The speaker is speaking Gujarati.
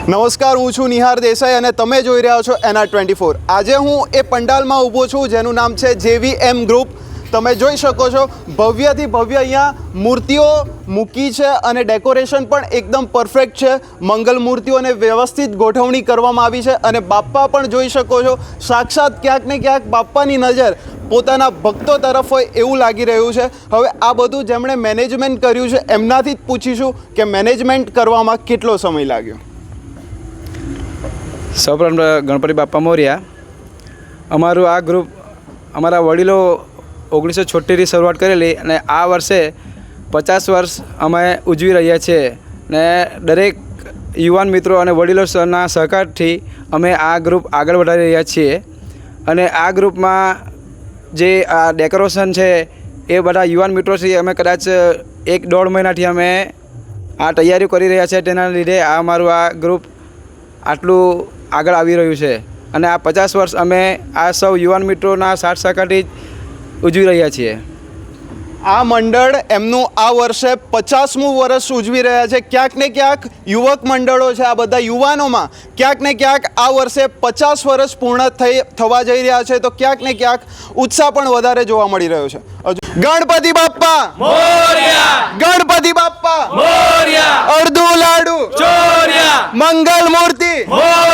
નમસ્કાર, હું છું નિહાર દેસાઈ અને તમે જોઈ રહ્યા છો NR24। આજે હું એ પંડાલમાં ઊભો છું જેનું નામ છે JVM ગ્રુપ। તમે જોઈ શકો છો ભવ્યથી ભવ્ય અહીંયા મૂર્તિઓ મૂકી છે અને ડેકોરેશન પણ એકદમ પરફેક્ટ છે। મંગલ મૂર્તિઓને વ્યવસ્થિત ગોઠવણી કરવામાં આવી છે અને બાપ્પા પણ જોઈ શકો છો સાક્ષાત ક્યાંક ને ક્યાંક બાપ્પાની નજર પોતાના ભક્તો તરફ હોય એવું લાગી રહ્યું છે। હવે આ બધું જેમણે મેનેજમેન્ટ કર્યું છે એમનાથી જ પૂછીશું કે મેનેજમેન્ટ કરવામાં કેટલો સમય લાગ્યો। સૌપ્રથમ ગણપતિ બાપ્પા મોર્યા। અમારું આ ગ્રુપ અમારા વડીલો 1976થી શરૂઆત કરેલી અને આ વર્ષે 50 વર્ષ અમે ઉજવી રહ્યા છીએ ને દરેક યુવાન મિત્રો અને વડીલોના સહકારથી અમે આ ગ્રુપ આગળ વધારી રહ્યા છીએ અને આ ગ્રુપમાં જે આ ડેકોરેશન છે એ બધા યુવાન મિત્રોથી અમે કદાચ 1-1.5 મહિનાથી અમે આ તૈયારી કરી રહ્યા છીએ। તેના લીધે આ અમારું આ ગ્રુપ આટલું આગળ આવી રહ્યું છે અને આ 50 વર્ષ અમે આ સૌ યુવાન મિત્રોના સાથ સહકારથી ઉજવી રહ્યા છીએ। આ મંડળ એમનું આ વર્ષે 50મું વર્ષ ઉજવી રહ્યા છે। ક્યાંક ને ક્યાંક યુવક મંડળો છે, આ બધા યુવાનોમાં ક્યાંક ને ક્યાંક આ વર્ષે 50 વર્ષ પૂર્ણ થવા જઈ રહ્યા છે તો ક્યાંક ને ક્યાંક ઉત્સાહ પણ વધારે જોવા મળી રહ્યો છે। ગણપતિ બાપ્પા મોરયા, ગણપતિ બાપ્પા મોરયા, અડધું લાડુ ચોર્યા, મંગલ મૂર્તિ મોરયા।